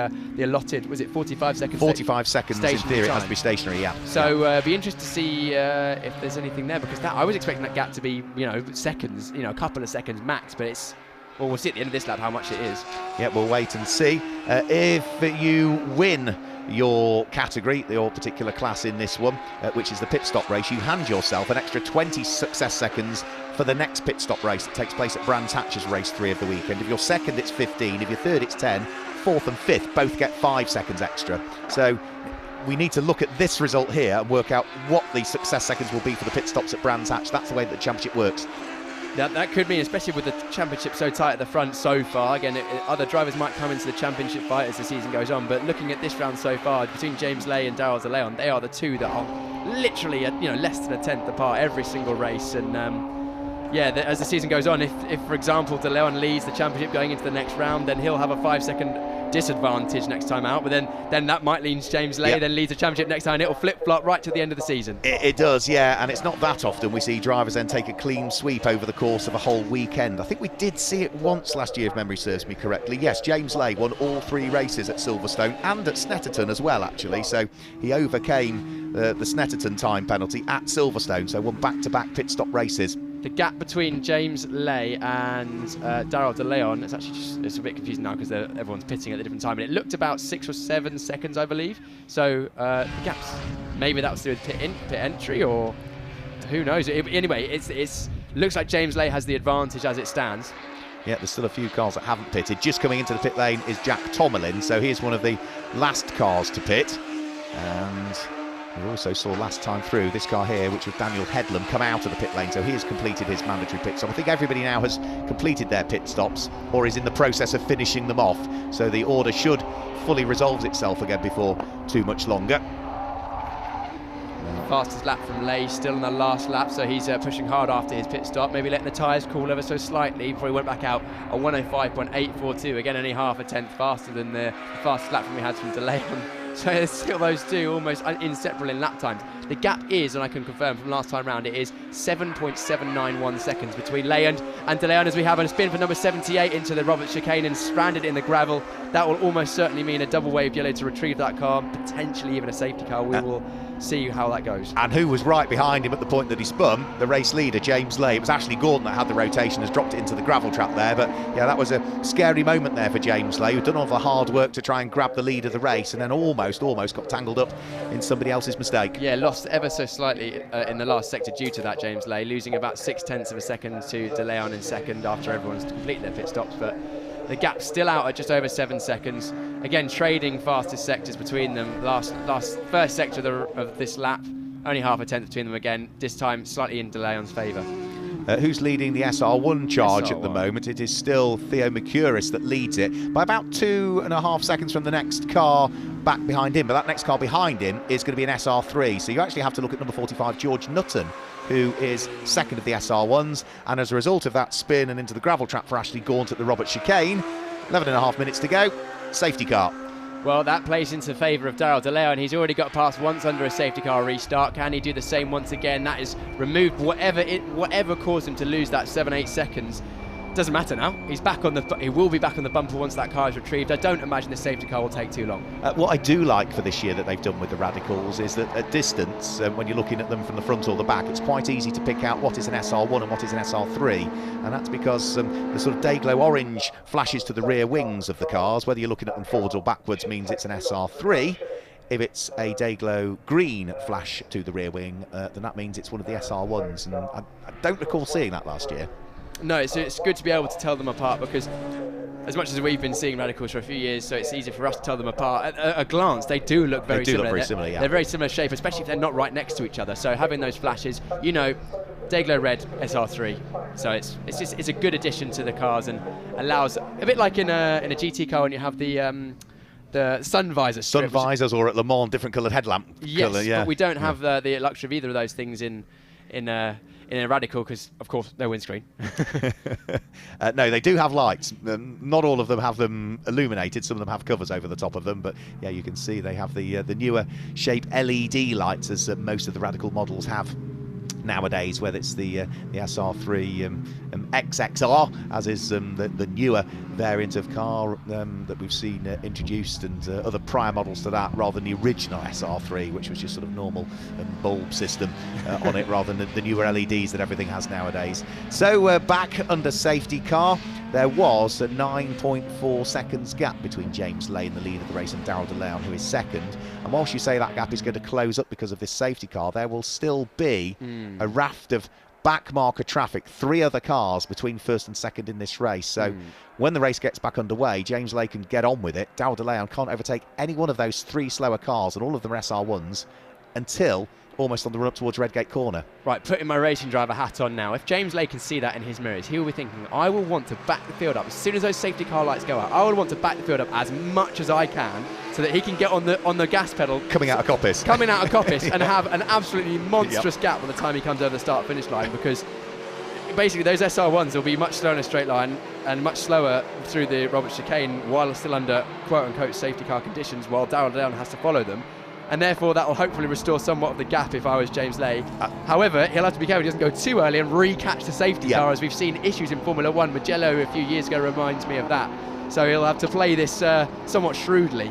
allotted, was it 45 seconds? 45 seconds in theory, it has to be stationary, yeah. So be interested to see if there's anything there, because I was expecting that gap to be, seconds, a couple of seconds max, but it's, well, we'll see at the end of this lap how much it is. Yeah, we'll wait and see. If you win your category, your particular class in this one, which is the pit stop race, you hand yourself an extra 20 success seconds for the next pit stop race that takes place at Brands Hatch's race 3 of the weekend. If you're second, it's 15. If you're third, it's 10. Fourth and fifth both get 5 seconds extra. So we need to look at this result here and work out what the success seconds will be for the pit stops at Brands Hatch. That's the way that the championship works. That could mean, especially with the championship so tight at the front so far, again, other drivers might come into the championship fight as the season goes on, but looking at this round so far, between James Lay and Daryl De Leon, they are the two that are literally less than a tenth apart every single race. And as the season goes on, if for example De Leon leads the championship going into the next round, then he'll have a 5-second disadvantage next time out, but then that might lean James Lay, then leads the championship next time, and it'll flip-flop right to the end of the season. It does, yeah, and it's not that often we see drivers then take a clean sweep over the course of a whole weekend. I think we did see it once last year, if memory serves me correctly. Yes, James Lay won all 3 races at Silverstone and at Snetterton as well, actually, so he overcame the Snetterton time penalty at Silverstone, so won back-to-back pit stop races. The gap between James Lay and Daryl De Leon, it's a bit confusing now because everyone's pitting at a different time, and it looked about 6 or 7 seconds, I believe. So the gaps, maybe that was through pit entry, or who knows. Anyway, it looks like James Lay has the advantage as it stands. Yeah, there's still a few cars that haven't pitted. Just coming into the pit lane is Jack Tomerlin, so he's one of the last cars to pit. And we also saw last time through this car here, which was Daniel Headlam, come out of the pit lane, so he has completed his mandatory pit stop. I think everybody now has completed their pit stops or is in the process of finishing them off, so the order should fully resolve itself again before too much longer. Fastest lap from Lay, still in the last lap, so he's pushing hard after his pit stop, maybe letting the tyres cool ever so slightly before he went back out. A 1:05.842, again only half a tenth faster than the fastest lap we had from De Leon. So there's still those two almost inseparable in lap times. The gap is, and I can confirm from last time round, it is 7.791 seconds between Lay and De Leon, as we have a spin for number 78 into the Robert Chicane and stranded in the gravel. That will almost certainly mean a double wave yellow to retrieve that car, potentially even a safety car. We will see how that goes. And who was right behind him at the point that he spun? The race leader, James Lay. It was actually Gordon that had the rotation, has dropped it into the gravel trap there. But yeah, that was a scary moment there for James Lay, who'd done all the hard work to try and grab the lead of the race, and then almost got tangled up in somebody else's mistake. Yeah, lost ever so slightly in the last sector due to that, James Lay, losing about 0.6 of a second to De Leon in second after everyone's completed their pit stops. But the gap's still out at just over 7 seconds. Again, trading fastest sectors between them. First sector of this lap, only half a tenth between them again. This time, slightly in De Leon's favour. Who's leading the SR1 charge at the moment? It is still Theo Mercuris that leads it by about 2.5 seconds from the next car back behind him. But that next car behind him is going to be an SR3. So you actually have to look at number 45, George Nutton, who is second of the SR1s. And as a result of that spin and into the gravel trap for Ashley Gaunt at the Robert Chicane, 11.5 minutes to go, safety car. Well, that plays into favour of Daryl De Leon. He's already got past once under a safety car restart. Can he do the same once again? That is removed whatever caused him to lose that 7-8 seconds. Doesn't matter now. He will be back on the bumper once that car is retrieved. I don't imagine the safety car will take too long. What I do like for this year that they've done with the Radicals is that at distance, when you're looking at them from the front or the back, it's quite easy to pick out what is an SR1 and what is an SR3, and that's because the sort of day-glow orange flashes to the rear wings of the cars, whether you're looking at them forwards or backwards, means it's an SR3. If it's a day-glow green flash to the rear wing, then that means it's one of the SR1s, and I don't recall seeing that last year. No, it's good to be able to tell them apart, because as much as we've been seeing Radicals for a few years, so it's easy for us to tell them apart. At a glance, they do look very similar. Yeah. They're very similar shape, especially if they're not right next to each other. So having those flashes, Dayglow Red SR3. So it's a good addition to the cars, and allows a bit like in a GT car when you have the sun visor strip. Sun visors, or at Le Mans, different coloured headlamp. Yes, colour, yeah. But we don't have the luxury of either of those things in a Radical, because of course no windscreen. No, they do have lights. Not all of them have them illuminated. Some of them have covers over the top of them, but yeah, you can see they have the newer shape LED lights, as most of the Radical models have nowadays, whether it's the SR3 XXR, as is the newer variant of car that we've seen introduced, and other prior models to that, rather than the original SR3, which was just sort of normal bulb system on it, rather than the newer LEDs that everything has nowadays. So back under safety car, there was a 9.4 seconds gap between James Lay in the lead of the race and Daryl De Leon, who is second. And whilst you say that gap is going to close up because of this safety car, there will still be a raft of back marker traffic, 3 other cars between first and second in this race. So when the race gets back underway, James Lay can get on with it. Daryl De Leon can't overtake any one of those 3 slower cars, and all of them are SR1s, until almost on the run up towards Redgate Corner. Right, putting my racing driver hat on now. If James Lay can see that in his mirrors, he will be thinking, I will want to back the field up. As soon as those safety car lights go out, I will want to back the field up as much as I can, so that he can get on the gas pedal. Coming out of Coppice. And have an absolutely monstrous gap by the time he comes over the start-finish line, because basically those SR1s will be much slower in a straight line and much slower through the Robert Chicane, while still under quote-unquote safety car conditions, while Daryl De Leon has to follow them. And therefore that will hopefully restore somewhat of the gap if I was James Lay. However, he'll have to be careful he doesn't go too early and re-catch the safety car, as we've seen issues in Formula 1. Mugello a few years ago reminds me of that. So he'll have to play this somewhat shrewdly.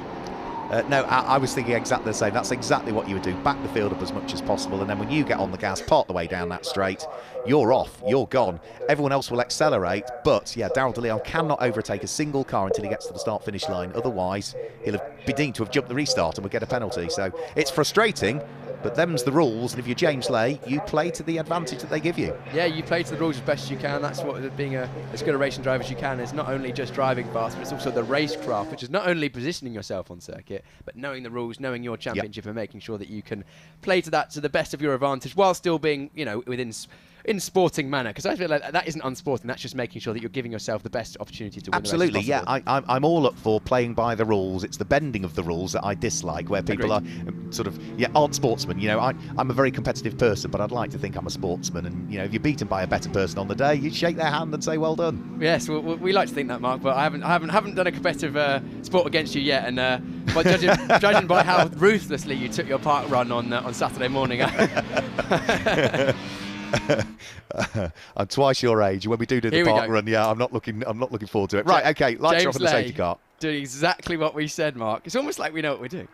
No, I was thinking exactly the same. That's exactly what you would do. Back the field up as much as possible, and then when you get on the gas part the way down that straight, you're off, you're gone. Everyone else will accelerate, but yeah, Daryl De Leon cannot overtake a single car until he gets to the start-finish line. Otherwise, he'll be deemed to have jumped the restart and would get a penalty. So it's frustrating, but them's the rules, and if you're James Lay, you play to the advantage that they give you. Yeah, you play to the rules as best as you can. That's what being as good a racing driver as you can is. Not only just driving fast, but it's also the racecraft, which is not only positioning yourself on circuit, but knowing the rules, knowing your championship, and making sure that you can play to that to the best of your advantage, while still being, in sporting manner, because I feel like that isn't unsporting. That's just making sure that you're giving yourself the best opportunity to win. Absolutely, the race yeah. I'm all up for playing by the rules. It's the bending of the rules that I dislike, where people are sort of aren't sportsmen. I'm a very competitive person, but I'd like to think I'm a sportsman. And if you're beaten by a better person on the day, you shake their hand and say well done. Yes, we like to think that, Mark, but I haven't done a competitive sport against you yet, and but judging by how ruthlessly you took your park run on Saturday morning. I'm twice your age. When we do the park run, I'm not looking forward to it. Right, okay, lights are off on the safety car. Doing exactly what we said, Mark. It's almost like we know what we're doing.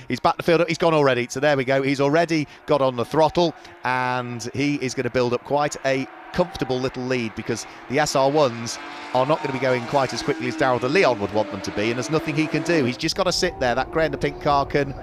He's back the field up. He's gone already. So there we go. He's already got on the throttle, and he is going to build up quite a comfortable little lead, because the SR1s are not going to be going quite as quickly as Daryl de Leon would want them to be, and there's nothing he can do. He's just got to sit there. That grey and the pink car can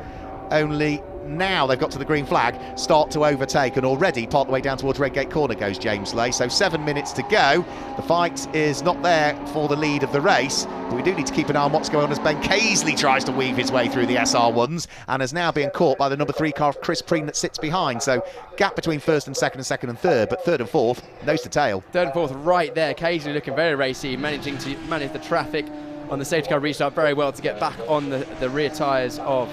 only, now they've got to the green flag, start to overtake, and already part the way down towards Redgate Corner goes James Lay. So 7 minutes to go. The fight is not there for the lead of the race, but we do need to keep an eye on what's going on as Ben Casely tries to weave his way through the SR1s, and is now being caught by the number 3 car, Chris Preen, that sits behind. So gap between first and second and third, but third and fourth, nose to tail. Third and fourth right there. Casely looking very racy, managing to manage the traffic on the safety car restart very well to get back on the rear tyres of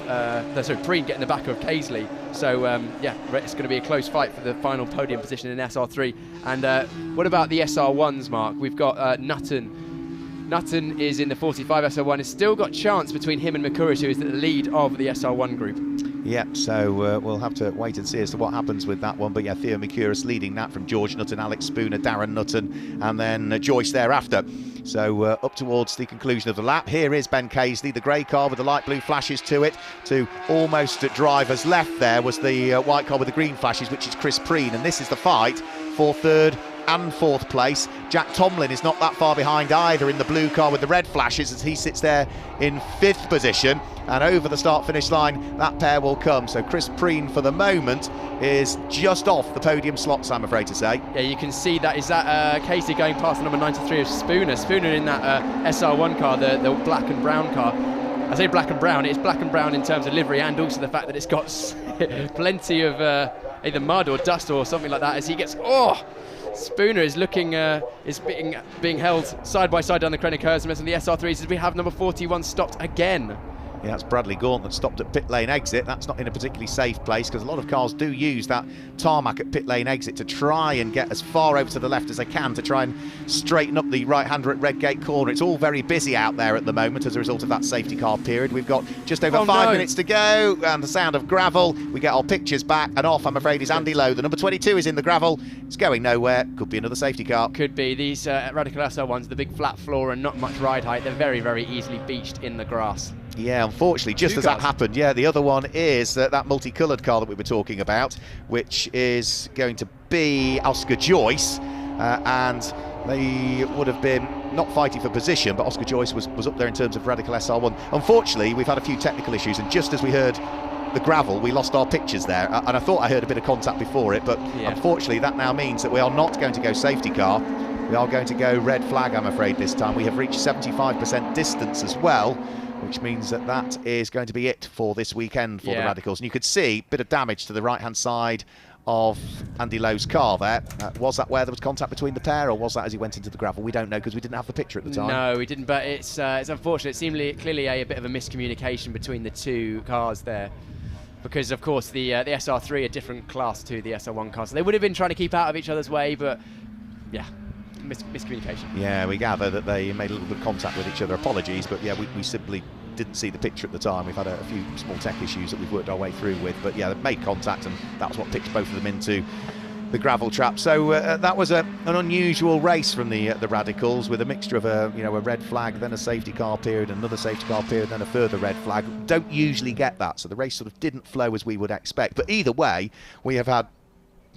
Preen getting the back of Casely. So yeah, it's going to be a close fight for the final podium position in SR3. And what about the SR1s, Mark? We've got Nutton. Nutton is in the 45 SR1. It's still got chance between him and Makuris, who is the lead of the SR1 group. Yeah, so we'll have to wait and see as to what happens with that one. But yeah, Theo Makuris leading that from George Nutton, Alex Spooner, Darren Nutton, and then Joyce thereafter. So up towards the conclusion of the lap. Here is Ben Casely, the grey car with the light blue flashes to it. To almost at driver's left there was the white car with the green flashes, which is Chris Preen. And this is the fight for third and fourth place. Jack Tomlin is not that far behind either in the blue car with the red flashes, as he sits there in 5th position, and over the start finish line that pair will come. So Chris Preen for the moment is just off the podium slots, I'm afraid to say. Yeah, you can see that. Is that Casey going past the number 93 of Spooner in that SR1 car, the black and brown car. I say black and brown, it's black and brown in terms of livery, and also the fact that it's got plenty of either mud or dust or something like that as he gets, Spooner is looking, is being held side by side down the Krennic Herzmas, and the SR3s as we have number 41 stopped again. Yeah, that's Bradley Gaunt that stopped at pit lane exit. That's not in a particularly safe place, because a lot of cars do use that tarmac at pit lane exit to try and get as far over to the left as they can to try and straighten up the right-hander at Redgate Corner. It's all very busy out there at the moment as a result of that safety car period. We've got just over 5 minutes to go, and the sound of gravel. We get our pictures back, and off, I'm afraid, is Andy Lowe. The number 22 is in the gravel. It's going nowhere. Could be another safety car. Could be. These Radical SR1s, the big flat floor and not much ride height, they're very, very easily beached in the grass. Yeah, unfortunately, just as that happened, yeah, the other one is that multicoloured car that we were talking about, which is going to be Oscar Joyce, and they would have been not fighting for position, but Oscar Joyce was up there in terms of Radical SR1. Unfortunately, we've had a few technical issues, and just as we heard the gravel, we lost our pictures there, and I thought I heard a bit of contact before it, but unfortunately that now means that we are not going to go safety car. We are going to go red flag, I'm afraid, this time. We have reached 75% distance as well, which means that that is going to be it for this weekend for the Radicals. And you could see a bit of damage to the right-hand side of Andy Lowe's car there. Was that where there was contact between the pair, or was that as he went into the gravel? We don't know, because we didn't have the picture at the time. No, we didn't, but it's unfortunate. It seemed clearly a bit of a miscommunication between the two cars there, because of course the SR3 a different class to the SR1 car, so they would have been trying to keep out of each other's way, but yeah, miscommunication. Yeah, we gather that they made a little bit of contact with each other. Apologies, but yeah, we simply didn't see the picture at the time. We've had a few small tech issues that we've worked our way through with, but yeah, they made contact, and that's what pitched both of them into the gravel trap. So that was an unusual race from the Radicals, with a mixture of a red flag, then a safety car period, another safety car period, then a further red flag. Don't usually get that, so the race sort of didn't flow as we would expect. But either way, we have had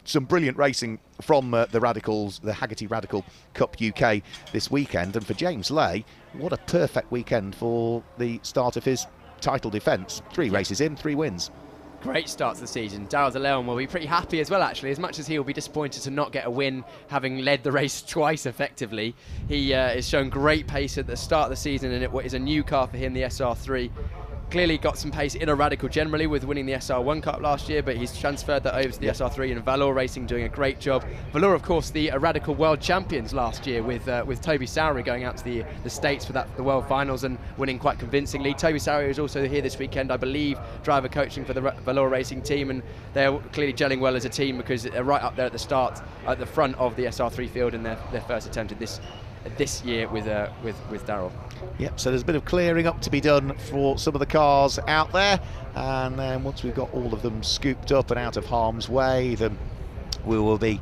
some brilliant racing from the Radicals, the Hagerty Radical Cup UK this weekend. And for James Lay, what a perfect weekend for the start of his title defence. 3 races in, 3 wins. Great start to the season. Daryl de Leon will be pretty happy as well, actually, as much as he will be disappointed to not get a win, having led the race twice effectively. He is showing great pace at the start of the season, and it is a new car for him, the SR3. Clearly got some pace in a Radical generally with winning the SR1 Cup last year, but he's transferred that over to the SR3, and Valor Racing doing a great job. Valor, of course, the Radical World Champions last year with Toby Sowery going out to the States for the World Finals and winning quite convincingly. Toby Sowery is also here this weekend, I believe, driver coaching for the Valor Racing team, and they're clearly gelling well as a team, because they're right up there at the start, at the front of the SR3 field in their first attempt at this year with Daryl. Yep, so there's a bit of clearing up to be done for some of the cars out there, and then once we've got all of them scooped up and out of harm's way, then we will be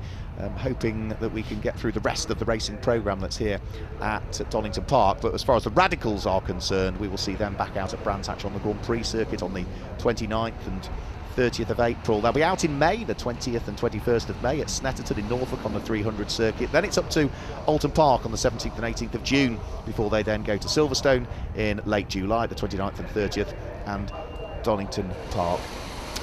hoping that we can get through the rest of the racing programme that's here at Donington Park. But as far as the Radicals are concerned, we will see them back out at Brands Hatch on the Grand Prix circuit on the 29th and 30th of April. They'll be out in May, the 20th and 21st of May at Snetterton in Norfolk on the 300 circuit. Then it's up to Alton Park on the 17th and 18th of June before they then go to Silverstone in late July, the 29th and 30th, and Donington Park.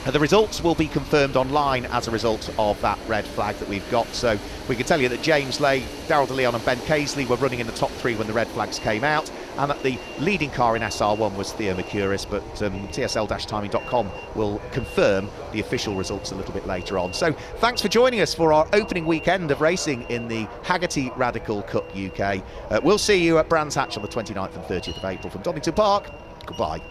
The results will be confirmed online as a result of that red flag that we've got. So we can tell you that James Lay, Daryl De Leon and Ben Casely were running in the top 3 when the red flags came out, and that the leading car in SR1 was Theo Mercuris, but tsl-timing.com will confirm the official results a little bit later on. So thanks for joining us for our opening weekend of racing in the Hagerty Radical Cup UK. We'll see you at Brands Hatch on the 29th and 30th of April from Donington Park. Goodbye.